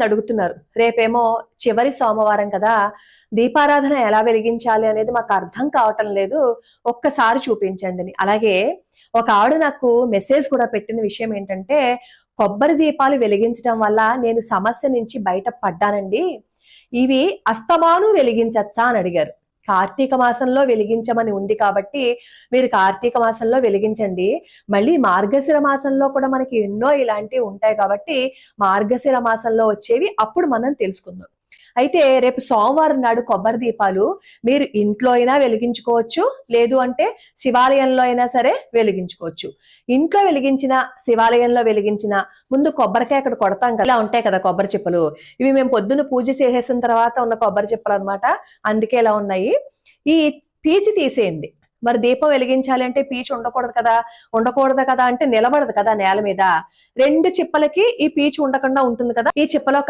అడుగుతున్నారు. రేపేమో చివరి సోమవారం కదా, దీపారాధన ఎలా వెలిగించాలి అనేది మాకు అర్థం కావటం లేదు, ఒక్కసారి చూపించండి అని. అలాగే ఒక ఆవిడ నాకు మెసేజ్ కూడా పెట్టిన విషయం ఏంటంటే, కొబ్బరి దీపాలు వెలిగించడం వల్ల నేను సమస్య నుంచి బయట పడ్డానండి, ఇవి అస్తమాను వెలిగించచ్చా అని అడిగారు. కార్తీక మాసంలో వెలిగించమని ఉంది కాబట్టి మీరు కార్తీక మాసంలో వెలిగించండి. మళ్ళీ మార్గశిర మాసంలో కూడా మనకి ఎన్నో ఇలాంటివి ఉంటాయి కాబట్టి మార్గశిర మాసంలో వచ్చేవి అప్పుడు మనం తెలుసుకుందాం. అయితే రేపు సోమవారం నాడు కొబ్బరి దీపాలు మీరు ఇంట్లో అయినా వెలిగించుకోవచ్చు, లేదు అంటే శివాలయంలో అయినా సరే వెలిగించుకోవచ్చు. ఇంట్లో వెలిగించిన, శివాలయంలో వెలిగించిన, ముందు కొబ్బరికాయ అక్కడ కొడతాం కదా, ఇలా ఉంటాయి కదా కొబ్బరి చిప్పలు, ఇవి మేము పొద్దున్న పూజ చేసేసిన తర్వాత ఉన్న కొబ్బరి చిప్పలు అనమాట, అందుకే ఇలా ఉన్నాయి. ఈ పీచు తీసేయండి. మరి దీపం వెలిగించాలి అంటే పీచు ఉండకూడదు కదా అంటే నిలబడదు కదా నేల మీద. రెండు చిప్పలకి ఈ పీచు ఉండకుండా ఉంటుంది కదా, ఈ చిప్పలో